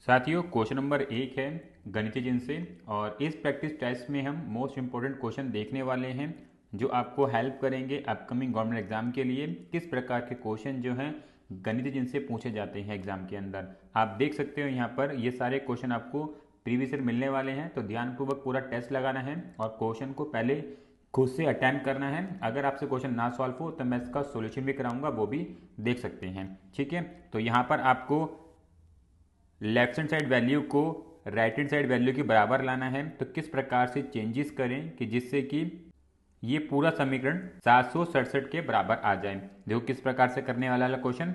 साथियों, question number 1 है गणितीय जिनसे। और इस प्रैक्टिस टेस्ट में हम मोस्ट इंपॉर्टेंट क्वेश्चन देखने वाले हैं जो आपको हेल्प करेंगे अपकमिंग गवर्नमेंट एग्जाम के लिए। किस प्रकार के क्वेश्चन जो हैं गणितीय जिनसे पूछे जाते हैं एग्जाम के अंदर। आप देख सकते हो यहाँ पर ये सारे क्वेश्चन आपको प्रीवियस ईयर मिलने वाले हैं, तो ध्यानपूर्वक पूरा टेस्ट लगाना है और क्वेश्चन को पहले खुद से अटेम्प्ट करना है। अगर आपसे क्वेश्चन ना सॉल्व हो तो मैं इसका सोल्यूशन भी कराऊंगा, वो भी देख सकते हैं। ठीक है, तो यहाँ पर आपको लेफ्ट हैंड साइड वैल्यू को राइट हैंड साइड वैल्यू के बराबर लाना है। तो किस प्रकार से चेंजेस करें कि जिससे कि ये पूरा समीकरण 767 के बराबर आ जाए। देखो किस प्रकार से करने वाला क्वेश्चन।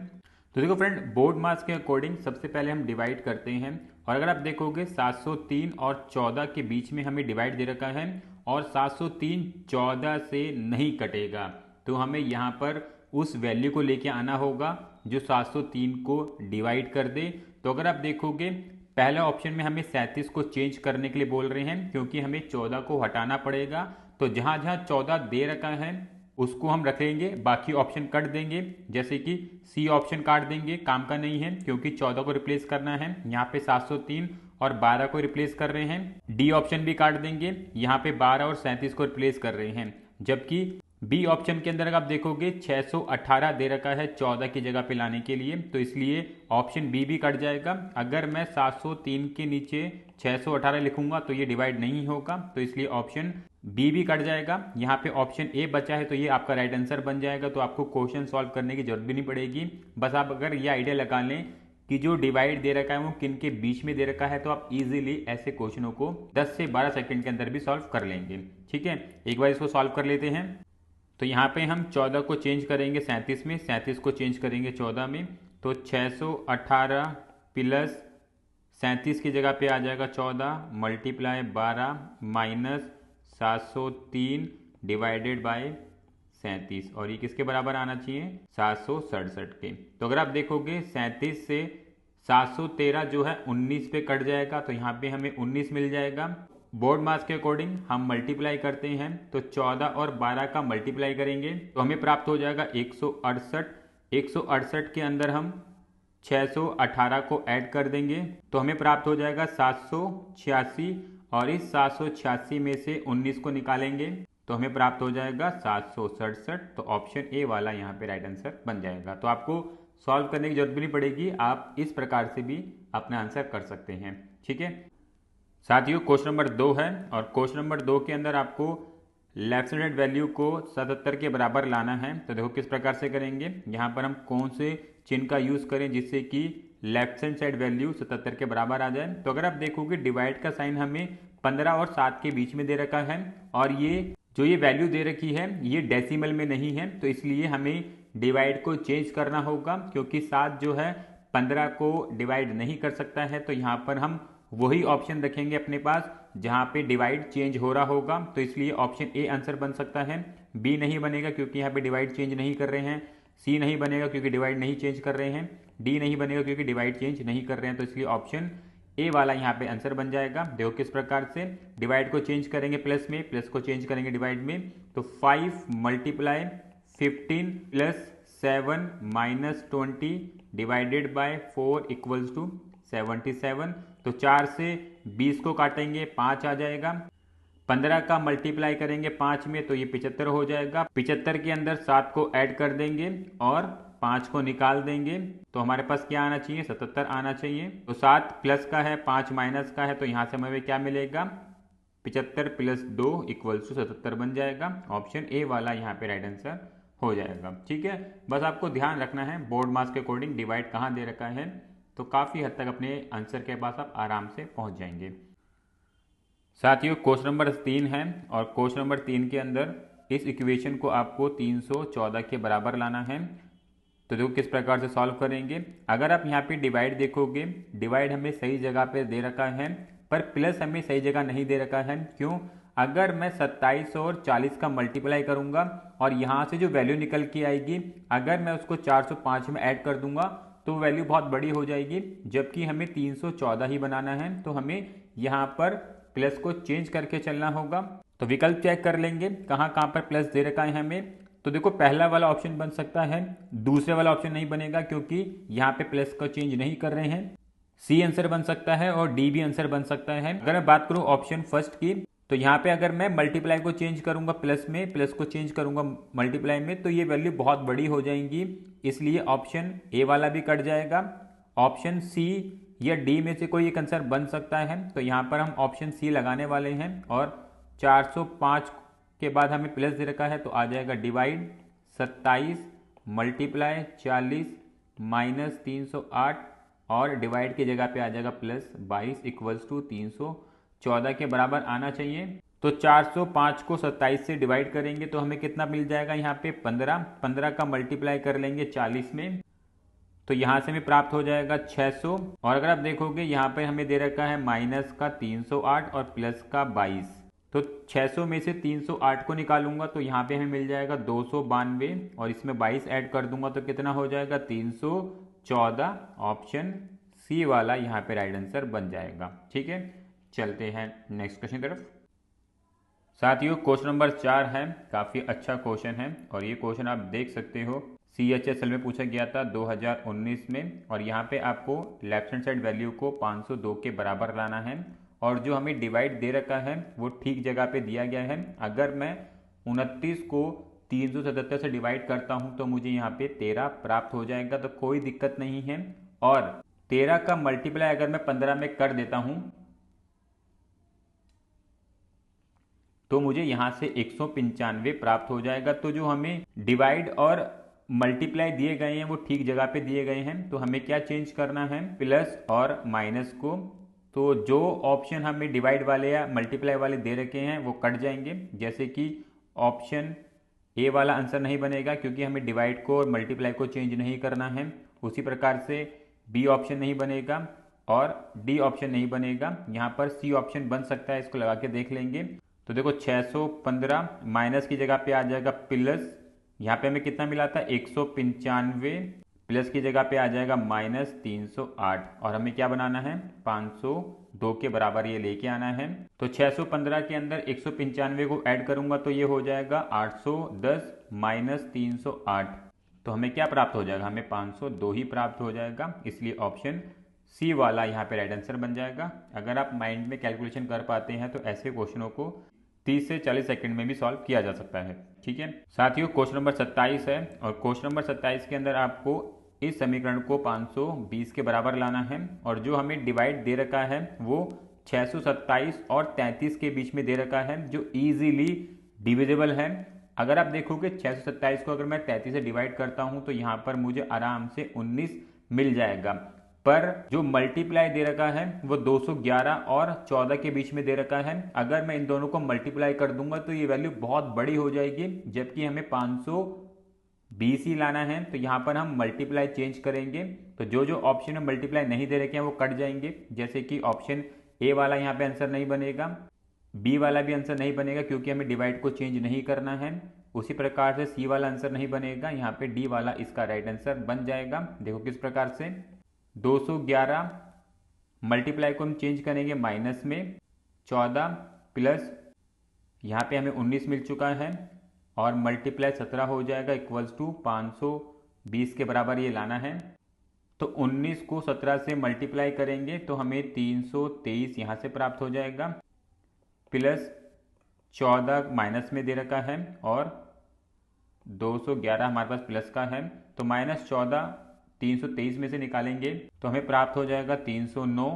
तो देखो फ्रेंड, बोर्ड मास के अकॉर्डिंग सबसे पहले हम डिवाइड करते हैं। और अगर आप देखोगे 703 और 14 के बीच में हमें डिवाइड दे रखा है और 703 14 से नहीं कटेगा, तो हमें यहाँ पर उस वैल्यू को लेके आना होगा जो 703 को डिवाइड कर दे। तो अगर आप देखोगे पहला ऑप्शन में हमें 37 को चेंज करने के लिए बोल रहे हैं, क्योंकि हमें 14 को हटाना पड़ेगा। तो जहां जहां 14 दे रखा है उसको हम रखेंगे, बाकी ऑप्शन कट देंगे। जैसे कि सी ऑप्शन काट देंगे, काम का नहीं है क्योंकि 14 को रिप्लेस करना है। यहाँ पे 703 और 12 को रिप्लेस कर रहे हैं। डी ऑप्शन भी काट देंगे, यहाँ पे 12 और 37 को रिप्लेस कर रहे हैं। जबकि बी ऑप्शन के अंदर आप देखोगे 618 दे रखा है 14 की जगह पे लाने के लिए, तो इसलिए ऑप्शन बी भी कट जाएगा। अगर मैं 703 के नीचे 618 लिखूंगा तो ये डिवाइड नहीं होगा, तो इसलिए ऑप्शन बी भी कट जाएगा। यहाँ पे ऑप्शन ए बचा है, तो ये आपका राइट आंसर बन जाएगा। तो आपको क्वेश्चन सॉल्व करने की जरूरत भी नहीं पड़ेगी। बस आप अगर ये आइडिया लगा लें कि जो डिवाइड दे रखा है वो किन के बीच में दे रखा है, तो आप इजीली ऐसे क्वेश्चनों को 10 से 12 सेकंड के अंदर भी सॉल्व कर लेंगे। ठीक है, एक बार इसको सॉल्व कर लेते हैं। तो यहाँ पे हम 14 को चेंज करेंगे 37 में, 37 को चेंज करेंगे 14 में। तो 618 प्लस 37 की जगह पे आ जाएगा 14 मल्टीप्लाई 12 माइनस 703 डिवाइडेड बाय 37। और ये किसके बराबर आना चाहिए? 767 के। तो अगर आप देखोगे 37 से 713 जो है 19 पे कट जाएगा, तो यहाँ पे हमें 19 मिल जाएगा। बोर्ड मास के अकॉर्डिंग हम मल्टीप्लाई करते हैं, तो 14 और 12 का मल्टीप्लाई करेंगे तो हमें प्राप्त हो जाएगा 168। 168 के अंदर हम 618 को ऐड कर देंगे तो हमें प्राप्त हो जाएगा 786। और इस 786 में से 19 को निकालेंगे तो हमें प्राप्त हो जाएगा 767। तो ऑप्शन ए वाला यहाँ पे राइट आंसर बन जाएगा। तो आपको सॉल्व करने की जरूरत भी नहीं पड़ेगी, आप इस प्रकार से भी अपना आंसर कर सकते हैं। ठीक है साथियों, क्वेश्चन नंबर 2 है और क्वेश्चन नंबर 2 के अंदर आपको लेफ्ट हैंड वैल्यू को 77 के बराबर लाना है। तो देखो किस प्रकार से करेंगे। यहाँ पर हम कौन से चिन्ह का यूज करें जिससे कि लेफ्ट हैंड साइड वैल्यू 77 के बराबर आ जाए। तो अगर आप देखोगे डिवाइड का साइन हमें 15 और 7 के बीच में दे रखा है, और ये जो ये वैल्यू दे रखी है ये डेसिमल में नहीं है, तो इसलिए हमें डिवाइड को चेंज करना होगा। क्योंकि 7 जो है 15 को डिवाइड नहीं कर सकता है, तो यहाँ पर हम वही ऑप्शन रखेंगे अपने पास जहां पे डिवाइड चेंज हो रहा होगा। तो इसलिए ऑप्शन ए आंसर बन सकता है। बी नहीं बनेगा क्योंकि यहाँ पे डिवाइड चेंज नहीं कर रहे हैं। सी नहीं बनेगा क्योंकि डिवाइड नहीं चेंज कर रहे हैं। डी नहीं बनेगा क्योंकि डिवाइड चेंज नहीं कर रहे हैं। तो इसलिए ऑप्शन ए वाला यहाँ पे आंसर बन जाएगा। देखो किस प्रकार से डिवाइड को चेंज करेंगे प्लस में, प्लस को चेंज करेंगे डिवाइड में। तो 5 multiply 15 plus 7 minus 20 divided by 4 equals to 77। तो 4 से 20 को काटेंगे 5 आ जाएगा। 15 का मल्टीप्लाई करेंगे 5 में तो ये 75 हो जाएगा। 75 के अंदर 7 को ऐड कर देंगे और 5 को निकाल देंगे तो हमारे पास क्या आना चाहिए? 77 आना चाहिए। तो 7 प्लस का है 5 माइनस का है, तो यहाँ से हमें क्या मिलेगा? 75 प्लस 2 इक्वल्स टू 77 बन जाएगा। ऑप्शन ए वाला यहाँ पे राइट आंसर हो जाएगा। ठीक है, बस आपको ध्यान रखना है बोर्ड मास के अकॉर्डिंग डिवाइड कहाँ दे रखा है, तो काफ़ी हद तक अपने आंसर के पास आप आराम से पहुंच जाएंगे। साथियों, क्वेश्चन नंबर 3 है और क्वेश्चन नंबर 3 के अंदर इस इक्वेशन को आपको 314 के बराबर लाना है। तो देखो किस प्रकार से सॉल्व करेंगे। अगर आप यहाँ पे डिवाइड देखोगे, डिवाइड हमें सही जगह पे दे रखा है पर प्लस हमें सही जगह नहीं दे रखा है। क्यों? अगर मैं 27 और 40 का मल्टीप्लाई करूंगा और यहाँ से जो वैल्यू निकल के आएगी, अगर मैं उसको 405 में ऐड कर दूंगा तो वैल्यू बहुत बड़ी हो जाएगी। जबकि हमें 314 ही बनाना है, तो हमें यहाँ पर प्लस को चेंज करके चलना होगा। तो विकल्प चेक कर लेंगे कहाँ कहाँ पर प्लस दे रखा है हमें। तो देखो पहला वाला ऑप्शन बन सकता है, दूसरे वाला ऑप्शन नहीं बनेगा क्योंकि यहाँ पे प्लस का चेंज नहीं कर रहे हैं। सी आंसर बन सकता है और डी भी आंसर बन सकता है। अगर मैं बात करूं ऑप्शन फर्स्ट की, तो यहाँ पे अगर मैं मल्टीप्लाई को चेंज करूंगा प्लस में, प्लस को चेंज करूंगा मल्टीप्लाई में, तो ये वैल्यू बहुत बड़ी हो जाएंगी, इसलिए ऑप्शन ए वाला भी कट जाएगा। ऑप्शन सी या डी में से कोई एक आंसर बन सकता है, तो यहाँ पर हम ऑप्शन सी लगाने वाले हैं। और 405 के बाद हमें प्लस दे रखा है, तो आ जाएगा डिवाइड 27 मल्टीप्लाई 40 माइनस 308 और डिवाइड की जगह पे आ जाएगा प्लस 22 इक्वल्स टू 314 के बराबर आना चाहिए। तो 405 को 27 से डिवाइड करेंगे तो हमें कितना मिल जाएगा, यहाँ पे 15 का मल्टीप्लाई कर लेंगे 40 में, तो यहाँ से हमें प्राप्त हो जाएगा 600। और अगर आप देखोगे यहाँ पे हमें दे रखा है माइनस का 308 और प्लस का 22, तो 600 में से 308 को निकालूंगा तो यहाँ पे हमें मिल जाएगा 292 और इसमें 22 ऐड कर दूंगा तो कितना हो जाएगा 314। ऑप्शन सी वाला यहाँ पे राइट आंसर बन जाएगा। ठीक है, चलते हैं नेक्स्ट क्वेश्चन की तरफ। साथियों क्वेश्चन नंबर 4 है, काफ़ी अच्छा क्वेश्चन है और ये क्वेश्चन आप देख सकते हो CHSL में पूछा गया था 2019 में। और यहाँ पे आपको लेफ्ट हैंड साइड वैल्यू को 502 के बराबर लाना है और जो हमें डिवाइड दे रखा है वो ठीक जगह पे दिया गया है। अगर मैं 29 को 377 से डिवाइड करता हूँ तो मुझे यहाँ पे 13 प्राप्त हो जाएगा, तो कोई दिक्कत नहीं है। और 13 का मल्टीप्लाई अगर मैं 15 में कर देता हूँ तो मुझे यहाँ से 195 प्राप्त हो जाएगा। तो जो हमें डिवाइड और मल्टीप्लाई दिए गए हैं वो ठीक जगह पे दिए गए हैं, तो हमें क्या चेंज करना है, प्लस और माइनस को। तो जो ऑप्शन हमें डिवाइड वाले या मल्टीप्लाई वाले दे रखे हैं वो कट जाएंगे, जैसे कि ऑप्शन ए वाला आंसर नहीं बनेगा क्योंकि हमें डिवाइड को और मल्टीप्लाई को चेंज नहीं करना है। उसी प्रकार से बी ऑप्शन नहीं बनेगा और डी ऑप्शन नहीं बनेगा। यहाँ पर सी ऑप्शन बन सकता है, इसको लगा के देख लेंगे। तो देखो 615 माइनस की जगह पे आ जाएगा प्लस, यहाँ पे हमें कितना मिला था 195, प्लस की जगह पे आ जाएगा माइनस 308 और हमें क्या बनाना है 502 के बराबर ये लेके आना है। तो 615 के अंदर 195 को ऐड करूंगा तो ये हो जाएगा 810 माइनस 308, तो हमें क्या प्राप्त हो जाएगा, हमें 502 ही प्राप्त हो जाएगा, इसलिए ऑप्शन सी वाला यहाँ पे राइट आंसर बन जाएगा। अगर आप माइंड में कैलकुलेशन कर पाते हैं तो ऐसे क्वेश्चनों को 30 से 40 सेकंड में भी सॉल्व किया जा सकता है। ठीक है साथियों, क्वेश्चन नंबर 27 है और क्वेश्चन नंबर 27 के अंदर आपको इस समीकरण को 520 के बराबर लाना है और जो हमें डिवाइड दे रखा है वो 627 और 33 के बीच में दे रखा है, जो इजीली डिविजिबल है। अगर आप देखोगे 627 को अगर मैं 33 से डिवाइड करता हूं तो यहाँ पर मुझे आराम से 19 मिल जाएगा, पर जो मल्टीप्लाई दे रखा है वो 211 और 14 के बीच में दे रखा है। अगर मैं इन दोनों को मल्टीप्लाई कर दूंगा तो ये वैल्यू बहुत बड़ी हो जाएगी, जबकि हमें 520 ही लाना है। तो यहाँ पर हम मल्टीप्लाई चेंज करेंगे, तो जो जो ऑप्शन में मल्टीप्लाई नहीं दे रखे हैं वो कट जाएंगे, जैसे कि ऑप्शन ए वाला यहाँ पे आंसर नहीं बनेगा, बी वाला भी आंसर नहीं बनेगा क्योंकि हमें डिवाइड को चेंज नहीं करना है। उसी प्रकार से सी वाला आंसर नहीं बनेगा, यहाँ पे डी वाला इसका राइट आंसर बन जाएगा। देखो किस प्रकार से 211 मल्टीप्लाई को हम चेंज करेंगे माइनस में 14 प्लस यहाँ पे हमें 19 मिल चुका है और मल्टीप्लाई 17 हो जाएगा इक्वल्स टू 520 के बराबर ये लाना है। तो 19 को 17 से मल्टीप्लाई करेंगे तो हमें 323 यहाँ से प्राप्त हो जाएगा, प्लस 14 माइनस में दे रखा है और 211 हमारे पास प्लस का है, तो माइनस 14 323 में से निकालेंगे तो हमें प्राप्त हो जाएगा 309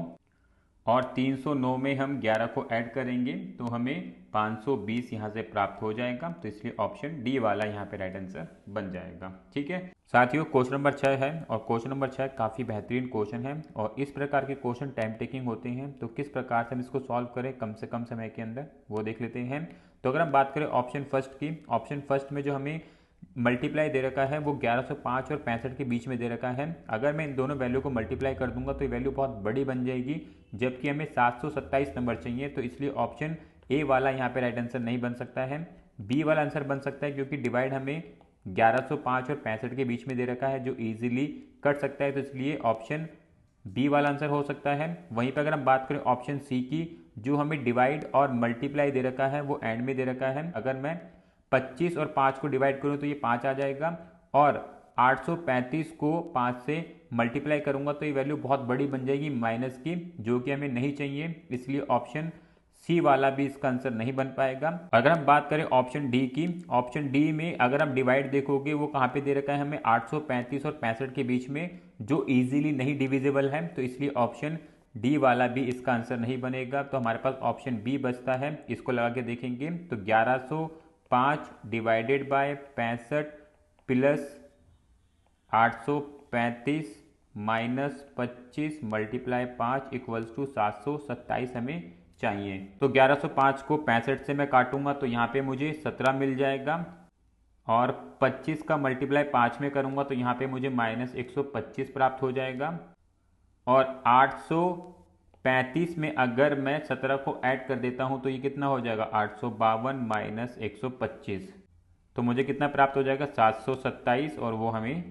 और 309 में हम 11 को ऐड करेंगे तो हमें 520 यहाँ से प्राप्त हो जाएगा। तो इसलिए ऑप्शन डी वाला यहाँ पे राइट आंसर बन जाएगा। ठीक है साथियों, क्वेश्चन नंबर 6 है और क्वेश्चन नंबर 6 काफ़ी बेहतरीन क्वेश्चन है और इस प्रकार के क्वेश्चन टाइम टेकिंग होते हैं, तो किस प्रकार से हम इसको सॉल्व करें कम से कम समय के अंदर वो देख लेते हैं। तो अगर हम बात करें ऑप्शन फर्स्ट की, ऑप्शन फर्स्ट में जो हमें मल्टीप्लाई दे रखा है वो 1105 और 65 के बीच में दे रखा है। अगर मैं इन दोनों वैल्यू को मल्टीप्लाई कर दूंगा तो ये वैल्यू बहुत बड़ी बन जाएगी, जबकि हमें 727 नंबर चाहिए, तो इसलिए ऑप्शन ए वाला यहाँ पे राइट आंसर नहीं बन सकता है। बी वाला आंसर बन सकता है क्योंकि डिवाइड हमें 1105 और 65 के बीच में दे रखा है जो इजीली कट सकता है, तो इसलिए ऑप्शन बी वाला आंसर हो सकता है। वहीं पर अगर हम बात करें ऑप्शन सी की, जो हमें डिवाइड और मल्टीप्लाई दे रखा है वो एंड में दे रखा है। अगर मैं 25 और 5 को डिवाइड करूं तो ये 5 आ जाएगा और 835 को 5 से मल्टीप्लाई करूंगा तो ये वैल्यू बहुत बड़ी बन जाएगी माइनस की, जो कि हमें नहीं चाहिए, इसलिए ऑप्शन सी वाला भी इसका आंसर नहीं बन पाएगा। अगर हम बात करें ऑप्शन डी की, ऑप्शन डी में अगर आप डिवाइड देखोगे वो कहाँ पे दे रखा है हमें 835 और 65 के बीच में, जो इजीली नहीं डिविजिबल है, तो इसलिए ऑप्शन डी वाला भी इसका आंसर नहीं बनेगा। तो हमारे पास ऑप्शन बी बचता है, इसको लगा के देखेंगे तो 1105 divided by 65 plus 835 minus 25 multiply 5 equals to 727 हमें चाहिए। तो 1105 को 65 से मैं काटूंगा तो यहाँ पे मुझे 17 मिल जाएगा, और 25 का मल्टीप्लाई 5 में करूंगा तो यहाँ पे मुझे माइनस 125 प्राप्त हो जाएगा, और 835 में अगर मैं 17 को ऐड कर देता हूँ तो ये कितना हो जाएगा 852 माइनस 125, तो मुझे कितना प्राप्त हो जाएगा 727, और वो हमें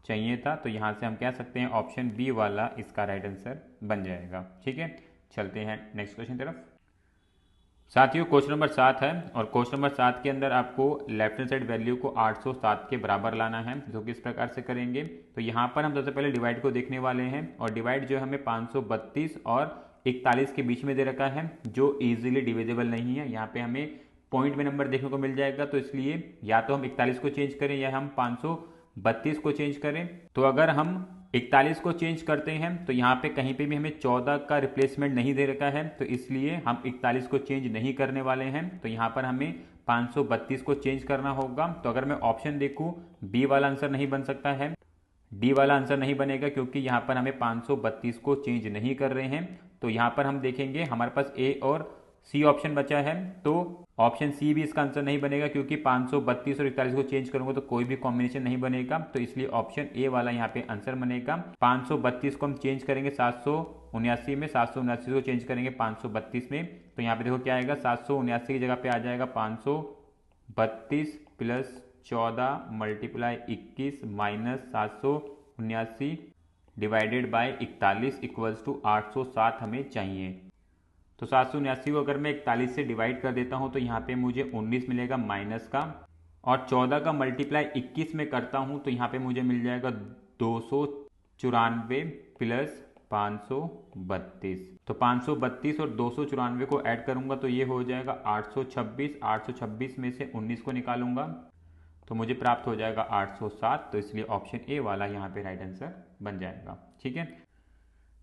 चाहिए था। तो यहाँ से हम कह सकते हैं ऑप्शन बी वाला इसका राइट आंसर बन जाएगा। ठीक है, चलते हैं नेक्स्ट क्वेश्चन तरफ। साथियों क्वेश्चन नंबर 7 है, और क्वेश्चन नंबर 7 के अंदर आपको लेफ्ट हैंड साइड वैल्यू को 807 के बराबर लाना है। जो किस प्रकार से करेंगे, तो यहाँ पर हम सबसे पहले डिवाइड को देखने वाले हैं, और डिवाइड जो हमें 532 और 41 के बीच में दे रखा है, जो इजीली डिविजिबल नहीं है। यहाँ पे हमें पॉइंट में नंबर देखने को मिल जाएगा, तो इसलिए या तो हम 41 को चेंज करें या हम 532 को चेंज करें। तो अगर हम 41 को चेंज करते हैं तो यहाँ पे कहीं पे भी हमें 14 का रिप्लेसमेंट नहीं दे रखा है, तो इसलिए हम 41 को चेंज नहीं करने वाले हैं। तो यहाँ पर हमें 532 को चेंज करना होगा। तो अगर मैं ऑप्शन देखूँ, बी वाला आंसर नहीं बन सकता है, डी वाला आंसर नहीं बनेगा, क्योंकि यहाँ पर हमें 532 को चेंज नहीं कर रहे हैं। तो यहाँ पर हम देखेंगे हमारे पास ए और सी ऑप्शन बचा है, तो ऑप्शन सी भी इसका आंसर नहीं बनेगा, क्योंकि 532 और 41 को चेंज करूंगा तो कोई भी कॉम्बिनेशन नहीं बनेगा। तो इसलिए ऑप्शन ए वाला यहाँ पे आंसर बनेगा। 532 को हम चेंज करेंगे 779 में, 779 को चेंज करेंगे 532 में, तो यहाँ पे देखो क्या आएगा, 779 की जगह पे आ जाएगा 532 plus 14 multiply 21 minus 779 divided by 41 equals to 807 हमें चाहिए। तो 779 को अगर मैं 41 से डिवाइड कर देता हूं तो यहाँ पे मुझे 19 मिलेगा माइनस का, और 14 का मल्टीप्लाई 21 में करता हूं तो यहाँ पे मुझे मिल जाएगा 294 प्लस 532। तो 532 और 294 को ऐड करूंगा तो ये हो जाएगा 826। 826 में से 19 को निकालूंगा तो मुझे प्राप्त हो जाएगा 807। तो इसलिए ऑप्शन ए वाला यहाँ पे राइट आंसर बन जाएगा। ठीक है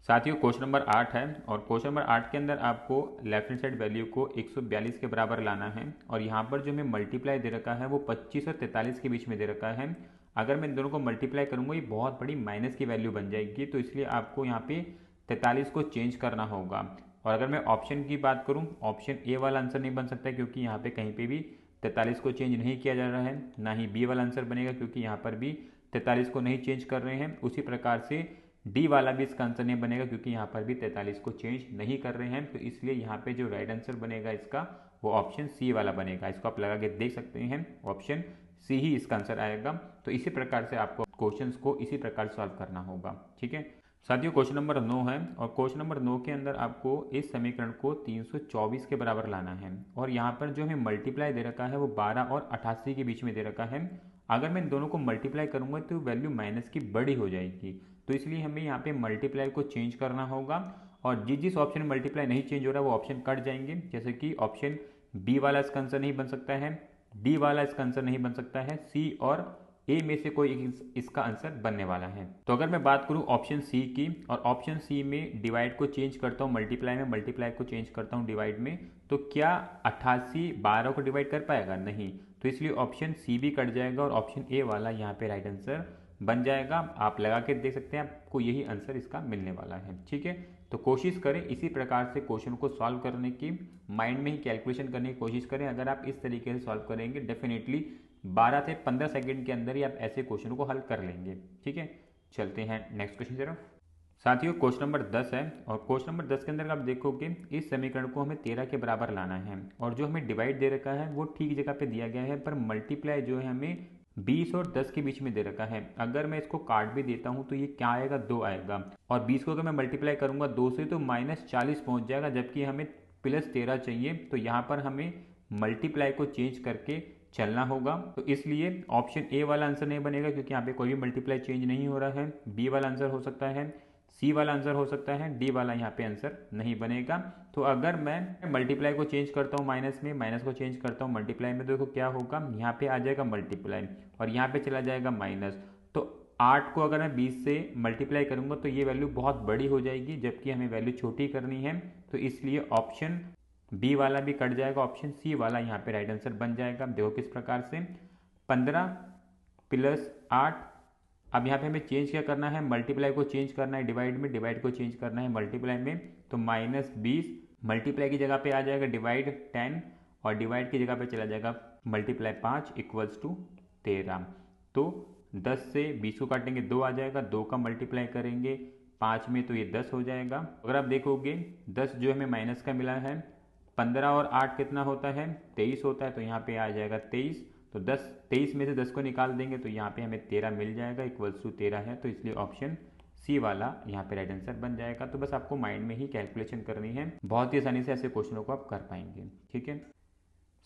साथियों, क्वेश्चन नंबर 8 है, और क्वेश्चन नंबर 8 के अंदर आपको लेफ्ट हैंड साइड वैल्यू को 142 के बराबर लाना है, और यहाँ पर जो हमें मल्टीप्लाई दे रखा है वो 25 और 43 के बीच में दे रखा है। अगर मैं इन दोनों को मल्टीप्लाई करूँगा ये बहुत बड़ी माइनस की वैल्यू बन जाएगी, तो इसलिए आपको यहाँ पे 43 को चेंज करना होगा। और अगर मैं ऑप्शन की बात करूँ, ऑप्शन ए वाला आंसर नहीं बन सकता, क्योंकि यहाँ पे कहीं पे भी 43 को चेंज नहीं किया जा रहा है। ना ही बी वाला आंसर बनेगा, क्योंकि यहाँ पर भी 43 को नहीं चेंज कर रहे हैं। उसी प्रकार से डी वाला भी इसका आंसर नहीं बनेगा, क्योंकि यहाँ पर भी 43 को चेंज नहीं कर रहे हैं। तो इसलिए यहाँ पे जो राइट आंसर बनेगा इसका वो ऑप्शन सी वाला बनेगा। इसको आप लगा के देख सकते हैं, ऑप्शन सी ही इसका आंसर आएगा। तो इसी प्रकार से आपको क्वेश्चंस को इसी प्रकार सॉल्व करना होगा। ठीक है साथियों, क्वेश्चन नंबर 9 है, और क्वेश्चन नंबर 9 के अंदर आपको इस समीकरण को 324 के बराबर लाना है, और यहाँ पर जो हमें मल्टीप्लाई दे रखा है वो 12 और 88 के बीच में दे रखा है। अगर मैं इन दोनों को मल्टीप्लाई करूंगा तो वैल्यू माइनस की बड़ी हो जाएगी, तो इसलिए हमें यहाँ पे मल्टीप्लाई को चेंज करना होगा, और जिस ऑप्शन में मल्टीप्लाई नहीं चेंज हो रहा है वो ऑप्शन कट जाएंगे। जैसे कि ऑप्शन बी वाला इसका आंसर नहीं बन सकता है, डी वाला इसका आंसर नहीं बन सकता है, सी और ए में से कोई इसका आंसर बनने वाला है। तो अगर मैं बात करूं ऑप्शन सी की, और ऑप्शन सी में डिवाइड को चेंज करता हूं मल्टीप्लाई में, मल्टीप्लाई को चेंज करता हूं डिवाइड में, तो क्या 88 12 को डिवाइड कर पाएगा? नहीं। तो इसलिए ऑप्शन सी भी कट जाएगा, और ऑप्शन ए वाला यहाँ पे राइट आंसर बन जाएगा। आप लगा के देख सकते हैं, आपको यही आंसर इसका मिलने वाला है। ठीक है, तो कोशिश करें इसी प्रकार से क्वेश्चन को सॉल्व करने की, माइंड में ही कैलकुलेशन करने की कोशिश करें। अगर आप इस तरीके से सॉल्व करेंगे डेफिनेटली 12 से 15 सेकंड के अंदर ही आप ऐसे क्वेश्चन को हल कर लेंगे। ठीक है, चलते हैं नेक्स्ट क्वेश्चन तरफ। साथियों क्वेश्चन नंबर 10 है, और क्वेश्चन नंबर 10 के अंदर आप देखोगे इस समीकरण को हमें 13 के बराबर लाना है, और जो हमें डिवाइड दे रखा है वो ठीक जगह पे दिया गया है, पर मल्टीप्लाई जो है हमें 20 और 10 के बीच में दे रखा है। अगर मैं इसको काट भी देता हूं तो ये क्या आएगा, 2 आएगा, और 20 को अगर मैं मल्टीप्लाई करूंगा 2 से तो -40 पहुंच जाएगा, जबकि हमें +13 चाहिए। तो यहाँ पर हमें मल्टीप्लाई को चेंज करके चलना होगा। तो इसलिए ऑप्शन ए वाला आंसर नहीं बनेगा क्योंकि यहाँ पे कोई भी मल्टीप्लाई चेंज नहीं हो रहा है। बी वाला आंसर हो सकता है, सी वाला आंसर हो सकता है, डी वाला यहाँ पे आंसर नहीं बनेगा। तो अगर मैं मल्टीप्लाई को चेंज करता हूँ माइनस में, माइनस को चेंज करता हूँ मल्टीप्लाई में, देखो क्या होगा, यहाँ पे आ जाएगा मल्टीप्लाई और यहाँ पे चला जाएगा माइनस। तो 8 को अगर मैं 20 से मल्टीप्लाई करूँगा तो ये वैल्यू बहुत बड़ी हो जाएगी, जबकि हमें वैल्यू छोटी करनी है। तो इसलिए ऑप्शन बी वाला भी कट जाएगा, ऑप्शन सी वाला यहाँ पे राइट आंसर बन जाएगा। देखो किस प्रकार से, 15 प्लस 8, अब यहाँ पे हमें चेंज क्या करना है, मल्टीप्लाई को चेंज करना है डिवाइड में, डिवाइड को चेंज करना है मल्टीप्लाई में। तो -20 मल्टीप्लाई की जगह पे आ जाएगा डिवाइड 10 और डिवाइड की जगह पे चला जाएगा मल्टीप्लाई 5 इक्वल्स टू 13। तो 10 से 20 को काटेंगे 2 आ जाएगा, 2 का मल्टीप्लाई करेंगे 5 में तो ये 10 हो जाएगा। अगर आप देखोगे 10 जो हमें माइनस का मिला है, 15 और 8 कितना होता है, 23 होता है, तो यहाँ पे आ जाएगा 23। तो 23 में से 10 को निकाल देंगे तो यहाँ पे हमें 13 मिल जाएगा, इक्वल्स टू 13 है। तो इसलिए ऑप्शन सी वाला यहाँ पे राइट आंसर बन जाएगा। तो बस आपको माइंड में ही कैलकुलेशन करनी है, बहुत ही आसानी से ऐसे क्वेश्चनों को आप कर पाएंगे। ठीक है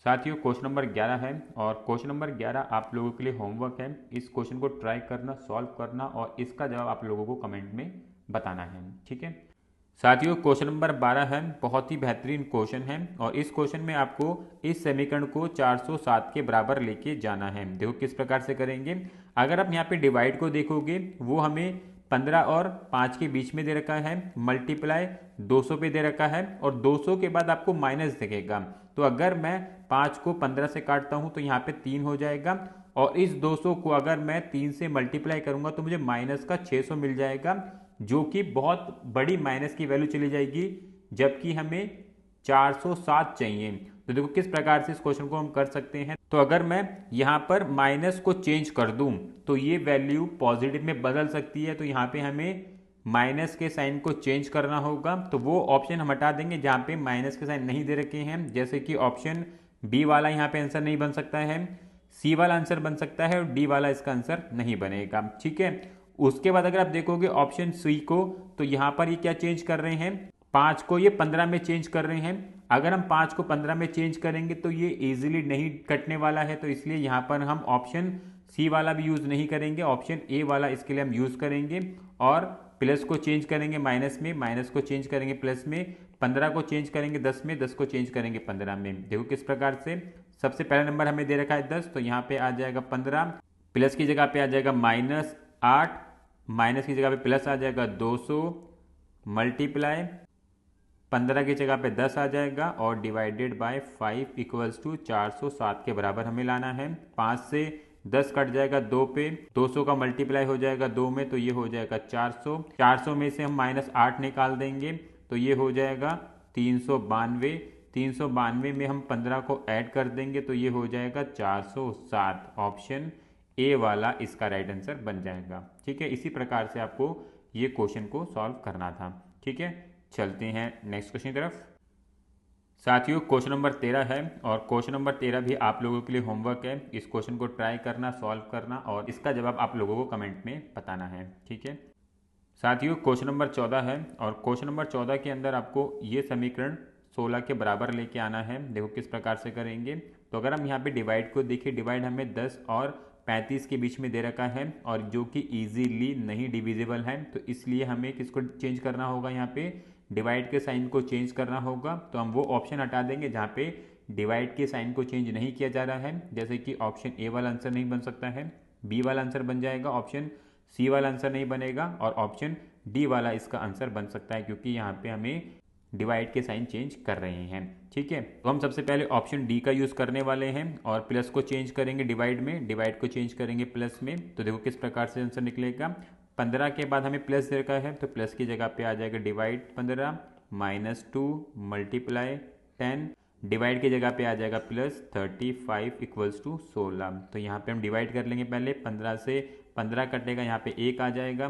साथियों, क्वेश्चन नंबर 11 है और क्वेश्चन नंबर 11 आप लोगों के लिए होमवर्क है। इस क्वेश्चन को ट्राई करना, सॉल्व करना और इसका जवाब आप लोगों को कमेंट में बताना है। ठीक है साथियों, क्वेश्चन नंबर 12 है, बहुत ही बेहतरीन क्वेश्चन है और इस क्वेश्चन में आपको इस समीकरण को 407 के बराबर लेके जाना है। देखो किस प्रकार से करेंगे। अगर आप यहाँ पे डिवाइड को देखोगे, वो हमें 15 और 5 के बीच में दे रखा है, मल्टीप्लाई 200 पे दे रखा है और 200 के बाद आपको माइनस दिखेगा। तो अगर मैं 5 को 15 से काटता हूं तो यहाँ पे 3 हो जाएगा और इस 200 को अगर मैं 3 से मल्टीप्लाई करूंगा तो मुझे माइनस का 600 मिल जाएगा, जो कि बहुत बड़ी माइनस की वैल्यू चली जाएगी, जबकि हमें 407 चाहिए। तो देखो किस प्रकार से इस क्वेश्चन को हम कर सकते हैं। तो अगर मैं यहाँ पर माइनस को चेंज कर दूं तो ये वैल्यू पॉजिटिव में बदल सकती है। तो यहाँ पे हमें माइनस के साइन को चेंज करना होगा। तो वो ऑप्शन हम हटा देंगे जहाँ पे माइनस के साइन नहीं दे रखे हैं, जैसे कि ऑप्शन बी वाला यहाँ पे आंसर नहीं बन सकता है, सी वाला आंसर बन सकता है और डी वाला इसका आंसर नहीं बनेगा। ठीक है, उसके बाद अगर आप देखोगे ऑप्शन सी को, तो यहाँ पर ये क्या चेंज कर रहे हैं, 5 को ये 15 में चेंज कर रहे हैं। अगर हम 5 को 15 में चेंज करेंगे तो ये इजीली नहीं कटने वाला है, तो इसलिए यहाँ पर हम ऑप्शन सी वाला भी यूज नहीं करेंगे, ऑप्शन ए वाला इसके लिए हम यूज करेंगे। और प्लस को चेंज करेंगे माइनस में, माइनस को चेंज करेंगे प्लस में, 15 को चेंज करेंगे 10 में, 10 को चेंज करेंगे 15 में। देखो किस प्रकार से, सबसे पहला नंबर हमें दे रखा है 10, तो यहाँ पे आ जाएगा 15, प्लस की जगह पे आ जाएगा -8, माइनस की जगह पे प्लस आ जाएगा 200, मल्टीप्लाई 15 की जगह पे 10 आ जाएगा और डिवाइडेड बाय 5 इक्वल्स टू 407 के बराबर हमें लाना है। 5 से 10 कट जाएगा 2 पे, 200 का मल्टीप्लाई हो जाएगा 2 में, तो ये हो जाएगा 400। 400 में से हम -8 निकाल देंगे तो ये हो जाएगा 392। 392 में हम 15 को ऐड कर देंगे तो ये हो जाएगा 407। ऑप्शन ए वाला इसका राइट आंसर बन जाएगा। ठीक है, इसी प्रकार से आपको ये क्वेश्चन को सॉल्व करना था। ठीक है, चलते हैं नेक्स्ट क्वेश्चन की तरफ। साथियों, क्वेश्चन नंबर 13 है और क्वेश्चन नंबर 13 भी आप लोगों के लिए होमवर्क है। इस क्वेश्चन को ट्राई करना, सॉल्व करना और इसका जवाब आप लोगों को कमेंट में बताना है। ठीक है साथियों, क्वेश्चन नंबर 14 है और क्वेश्चन नंबर 14 के अंदर आपको ये समीकरण 16 के बराबर लेके आना है। देखो किस प्रकार से करेंगे। तो अगर हम यहाँ पे डिवाइड को देखिए, डिवाइड हमें 10 और 35 के बीच में दे रखा है और जो कि इजीली नहीं डिविजिबल है, तो इसलिए हमें किसको चेंज करना होगा, यहाँ पे डिवाइड के साइन को चेंज करना होगा। तो हम वो ऑप्शन हटा देंगे जहाँ पे डिवाइड के साइन को चेंज नहीं किया जा रहा है, जैसे कि ऑप्शन ए वाला आंसर नहीं बन सकता है, बी वाला आंसर बन जाएगा, ऑप्शन सी वाला आंसर नहीं बनेगा और ऑप्शन डी वाला इसका आंसर बन सकता है, क्योंकि यहाँ पे हमें डिवाइड के साइन चेंज कर रहे हैं। ठीक है, तो हम सबसे पहले ऑप्शन डी का यूज़ करने वाले हैं और प्लस को चेंज करेंगे डिवाइड में, डिवाइड को चेंज करेंगे प्लस में। तो देखो किस प्रकार से आंसर निकलेगा। 15 के बाद हमें प्लस दे रखा है तो प्लस की जगह पे आ जाएगा डिवाइड 15 -2 मल्टीप्लाई 10, डिवाइड की जगह पे आ जाएगा प्लस 35 इक्वल्स टू 16। तो यहाँ पे हम डिवाइड कर लेंगे पहले, 15 से 15 कटेगा, यहाँ पे 1 आ जाएगा,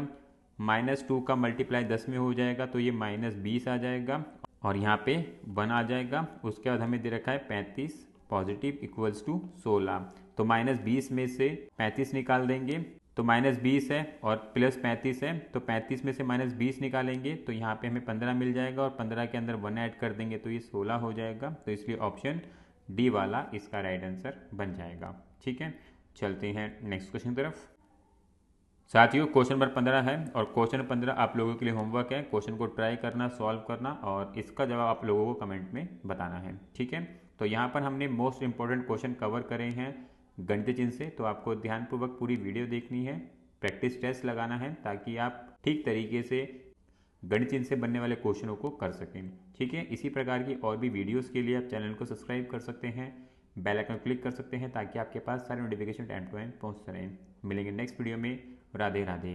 -2 का मल्टीप्लाई 10 में हो जाएगा तो ये -20 आ जाएगा और यहाँ पे 1 आ जाएगा। उसके बाद हमें दे रखा है 35 पॉजिटिव इक्वल्स टू 16। तो -20 में से 35 निकाल देंगे तो -20 है और प्लस 35 है, तो 35 में से -20 निकालेंगे तो यहाँ पे हमें 15 मिल जाएगा और 15 के अंदर 1 ऐड कर देंगे तो ये 16 हो जाएगा। तो इसलिए ऑप्शन डी वाला इसका राइट आंसर बन जाएगा। ठीक है, चलते हैं नेक्स्ट क्वेश्चन की तरफ। साथियों क्वेश्चन नंबर 15 है और क्वेश्चन नंबर 15 आप लोगों के लिए होमवर्क है। क्वेश्चन को ट्राई करना, सॉल्व करना और इसका जवाब आप लोगों को कमेंट में बताना है। ठीक है, तो यहाँ पर हमने मोस्ट इंपॉर्टेंट क्वेश्चन कवर करे हैं गणित चिन्ह से, तो आपको ध्यानपूर्वक पूरी वीडियो देखनी है, प्रैक्टिस टेस्ट लगाना है ताकि आप ठीक तरीके से गणित चिन्ह से बनने वाले क्वेश्चनों को कर सकें। ठीक है, इसी प्रकार की और भी वीडियोस के लिए आप चैनल को सब्सक्राइब कर सकते हैं, बेल आइकन क्लिक कर सकते हैं ताकि आपके पास सारे नोटिफिकेशन टाइम टू टाइम पहुँचते रहें। मिलेंगे नेक्स्ट वीडियो में। राधे राधे।